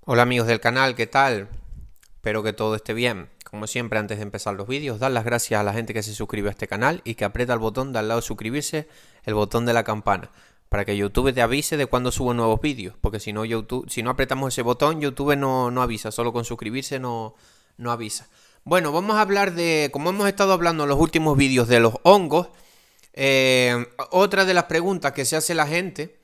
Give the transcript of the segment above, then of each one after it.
Hola amigos del canal, ¿qué tal? Espero que todo esté bien. Como siempre, antes de empezar los vídeos, dar las gracias a la gente que se suscribe a este canal y que aprieta el botón de al lado de suscribirse, el botón de la campana, para que YouTube te avise de cuando subo nuevos vídeos, porque si no apretamos ese botón, YouTube no avisa, solo con suscribirse no avisa. Bueno, vamos a hablar de, como hemos estado hablando en los últimos vídeos de los hongos, otra de las preguntas que se hace la gente: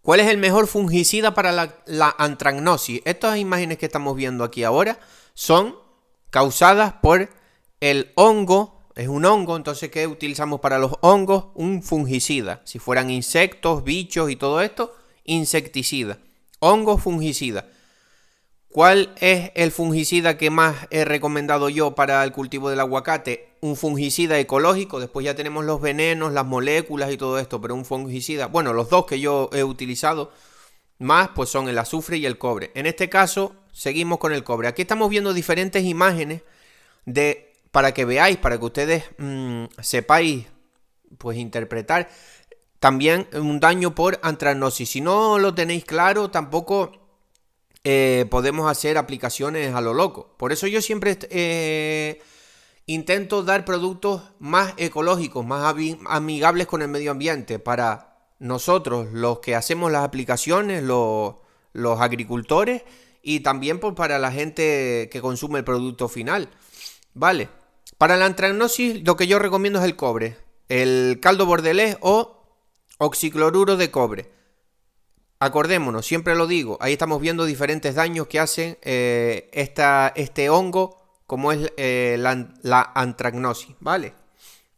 ¿cuál es el mejor fungicida para la antracnosis? Estas imágenes que estamos viendo aquí ahora son causadas por el hongo. Es un hongo, entonces ¿qué utilizamos para los hongos? Un fungicida. Si fueran insectos, bichos y todo esto, insecticida. Hongo, fungicida. ¿Cuál es el fungicida que más he recomendado yo para el cultivo del aguacate? Un fungicida ecológico. Después ya tenemos los venenos, las moléculas y todo esto, pero un fungicida, bueno, los dos que yo he utilizado más pues son el azufre y el cobre. En este caso seguimos con el cobre. Aquí estamos viendo diferentes imágenes para que veáis, para que ustedes sepáis pues interpretar también un daño por antracnosis. Si no lo tenéis claro, tampoco podemos hacer aplicaciones a lo loco. Por eso yo siempre intento dar productos más ecológicos, más amigables con el medio ambiente, para nosotros, los que hacemos las aplicaciones, los agricultores, y también pues, para la gente que consume el producto final. Vale. Para la antracnosis lo que yo recomiendo es el cobre, el caldo bordelés o oxicloruro de cobre. Acordémonos, siempre lo digo, ahí estamos viendo diferentes daños que hacen este hongo, como es la antracnosis, ¿vale?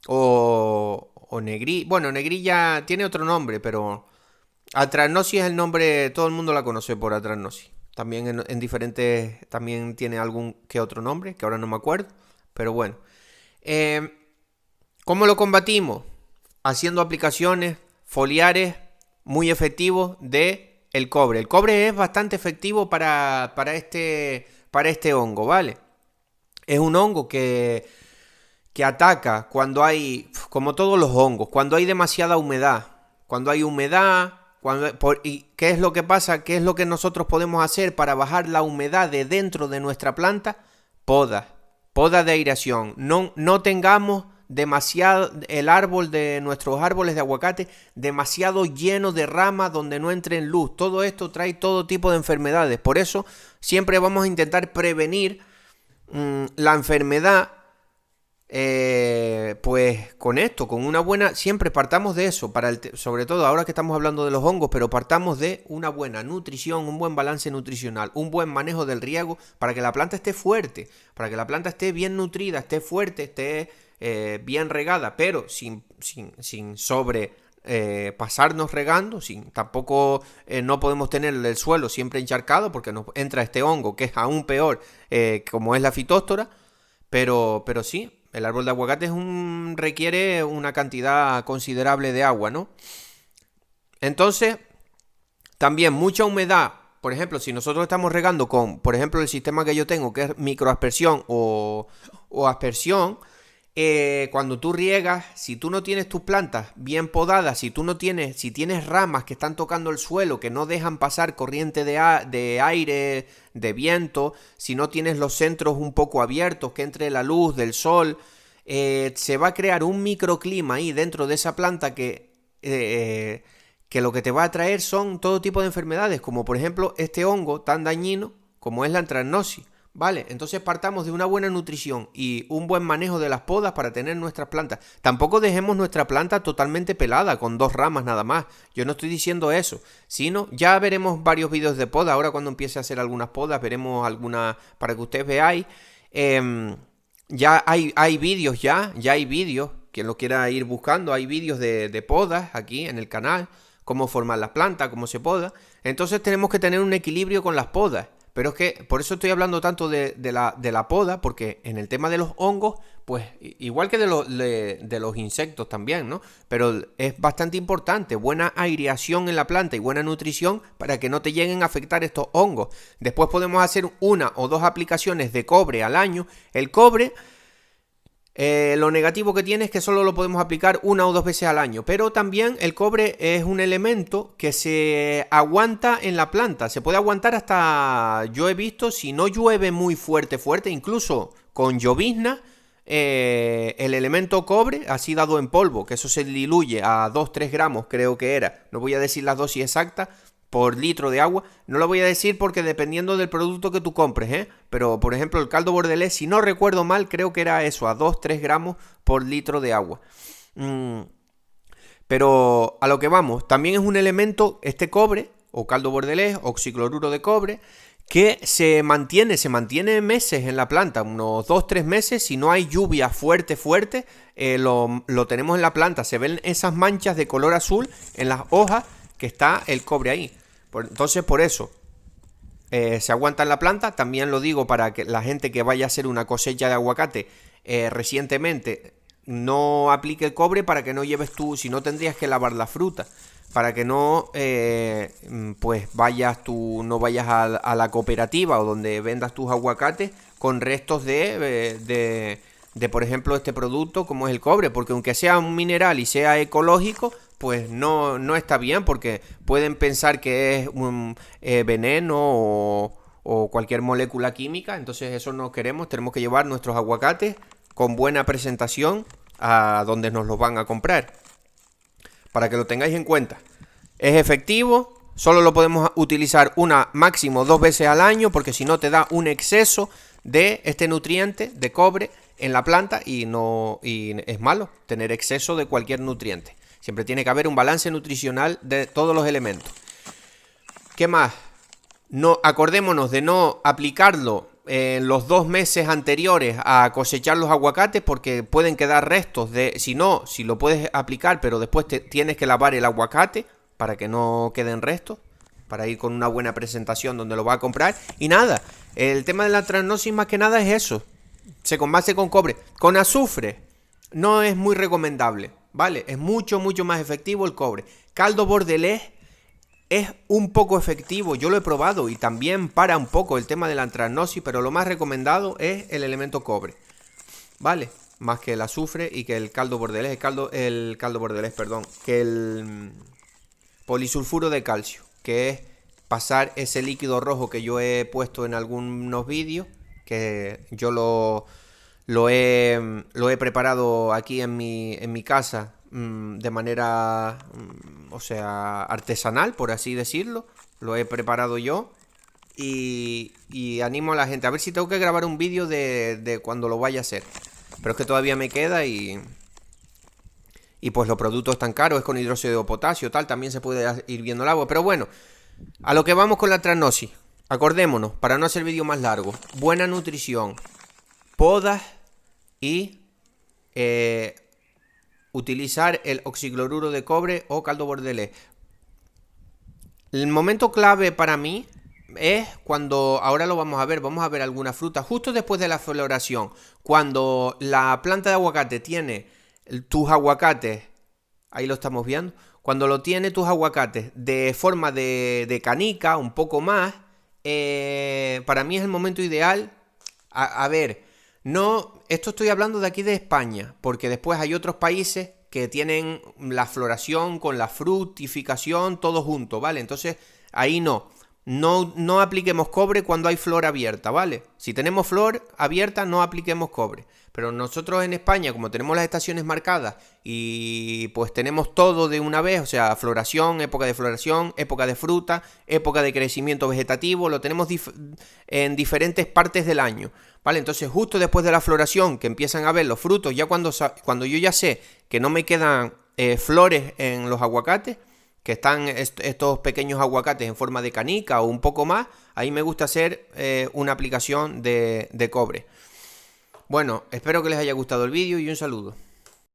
O negrí, bueno, negrilla tiene otro nombre, pero antracnosis es el nombre, todo el mundo la conoce por antracnosis. También en diferentes, también tiene algún que otro nombre, que ahora no me acuerdo, pero bueno. ¿Cómo lo combatimos? Haciendo aplicaciones foliares muy efectivos de el cobre. El cobre es bastante efectivo para este hongo, ¿vale? Es un hongo que ataca cuando hay, como todos los hongos, cuando hay demasiada humedad. Cuando hay humedad, ¿y qué es lo que pasa? ¿Qué es lo que nosotros podemos hacer para bajar la humedad de dentro de nuestra planta? Poda de aireación. No tengamos demasiado el árbol de nuestros árboles de aguacate demasiado lleno de ramas donde no entre en luz. Todo esto trae todo tipo de enfermedades. Por eso siempre vamos a intentar prevenir la enfermedad, pues con esto, con una buena, siempre partamos de eso, sobre todo ahora que estamos hablando de los hongos, pero partamos de una buena nutrición, un buen balance nutricional, un buen manejo del riego para que la planta esté fuerte, para que la planta esté bien nutrida, esté fuerte, esté bien regada, pero sin sobre pasarnos regando, tampoco no podemos tener el suelo siempre encharcado porque nos entra este hongo que es aún peor, como es la fitóstora, pero sí. El árbol de aguacate requiere una cantidad considerable de agua, ¿no? Entonces, también mucha humedad. Por ejemplo, si nosotros estamos regando con, por ejemplo, el sistema que yo tengo, que es microaspersión o aspersión, cuando tú riegas, si tú no tienes tus plantas bien podadas, si tienes ramas que están tocando el suelo, que no dejan pasar corriente de aire, de viento, si no tienes los centros un poco abiertos, que entre la luz del sol, se va a crear un microclima ahí dentro de esa planta que lo que te va a traer son todo tipo de enfermedades, como por ejemplo este hongo tan dañino como es la antracnosis. Vale, entonces partamos de una buena nutrición y un buen manejo de las podas para tener nuestras plantas. Tampoco dejemos nuestra planta totalmente pelada, con 2 ramas nada más. Yo no estoy diciendo eso, sino ya veremos varios vídeos de poda. Ahora cuando empiece a hacer algunas podas, veremos algunas para que ustedes veáis. Ya hay vídeos, ya hay vídeos. Quien lo quiera ir buscando, hay vídeos de podas aquí en el canal. Cómo formar las plantas, cómo se poda. Entonces tenemos que tener un equilibrio con las podas. Pero es que por eso estoy hablando tanto de la poda, porque en el tema de los hongos, pues igual que de los insectos también, ¿no? Pero es bastante importante, buena aireación en la planta y buena nutrición para que no te lleguen a afectar estos hongos. Después podemos hacer 1 o 2 aplicaciones de cobre al año. El cobre Lo negativo que tiene es que solo lo podemos aplicar 1 o 2 veces al año, pero también el cobre es un elemento que se aguanta en la planta, se puede aguantar hasta, yo he visto, si no llueve muy fuerte, incluso con llovizna, el elemento cobre, así dado en polvo, que eso se diluye a 2-3 gramos, creo que era, no voy a decir la dosis exacta, por litro de agua. No lo voy a decir porque dependiendo del producto que tú compres, pero por ejemplo el caldo bordelés, si no recuerdo mal, creo que era eso, a 2-3 gramos por litro de agua. Pero a lo que vamos, también es un elemento, este cobre, o caldo bordelés, oxicloruro de cobre, que se mantiene meses en la planta, unos 2-3 meses, si no hay lluvia fuerte, lo tenemos en la planta, se ven esas manchas de color azul en las hojas que está el cobre ahí. Entonces por eso se aguanta en la planta. También lo digo para que la gente que vaya a hacer una cosecha de aguacate recientemente no aplique el cobre, para que no lleves tú, si no tendrías que lavar la fruta, para que no pues no vayas a la cooperativa o donde vendas tus aguacates con restos de por ejemplo este producto como es el cobre, porque aunque sea un mineral y sea ecológico, pues no está bien, porque pueden pensar que es un veneno o cualquier molécula química. Entonces eso no queremos, tenemos que llevar nuestros aguacates con buena presentación a donde nos los van a comprar, para que lo tengáis en cuenta. Es efectivo, solo lo podemos utilizar máximo 2 veces al año, porque si no te da un exceso de este nutriente de cobre en la planta y es malo tener exceso de cualquier nutriente. Siempre tiene que haber un balance nutricional de todos los elementos. ¿Qué más? Acordémonos de no aplicarlo en los 2 meses anteriores a cosechar los aguacates, porque pueden quedar restos si lo puedes aplicar, pero después tienes que lavar el aguacate para que no queden restos, para ir con una buena presentación donde lo vas a comprar. Y nada, el tema de la trianosis más que nada es eso. Se combate con cobre. Con azufre no es muy recomendable, ¿vale? Es mucho más efectivo el cobre. Caldo bordelés es un poco efectivo, yo lo he probado y también para un poco el tema de la antracnosis, pero lo más recomendado es el elemento cobre, ¿vale? Más que el azufre y que el caldo bordelés, que el polisulfuro de calcio, que es pasar ese líquido rojo que yo he puesto en algunos vídeos, que yo lo he preparado aquí en mi casa de manera, o sea, artesanal, por así decirlo. Lo he preparado yo y animo a la gente. A ver si tengo que grabar un vídeo de cuando lo vaya a hacer. Pero es que todavía me queda y pues los productos están caros, es con hidróxido de potasio, tal, también se puede ir viendo el agua. Pero bueno, a lo que vamos con la trianosis. Acordémonos, para no hacer vídeo más largo, buena nutrición, podas y utilizar el oxicloruro de cobre o caldo bordelés. El momento clave para mí es cuando, ahora lo vamos a ver alguna fruta justo después de la floración, cuando la planta de aguacate tiene tus aguacates, ahí lo estamos viendo, cuando lo tiene tus aguacates de forma de canica, un poco más, para mí es el momento ideal. A ver, no, esto estoy hablando de aquí de España, porque después hay otros países que tienen la floración con la fructificación todo junto, ¿vale? Entonces ahí no apliquemos cobre cuando hay flor abierta, ¿vale? Si tenemos flor abierta no apliquemos cobre. Pero nosotros en España, como tenemos las estaciones marcadas y pues tenemos todo de una vez, o sea, floración, época de fruta, época de crecimiento vegetativo, lo tenemos en diferentes partes del año, ¿vale? Entonces justo después de la floración, que empiezan a ver los frutos, ya cuando yo ya sé que no me quedan flores en los aguacates, que están estos pequeños aguacates en forma de canica o un poco más, ahí me gusta hacer una aplicación de cobre. Bueno, espero que les haya gustado el vídeo y un saludo.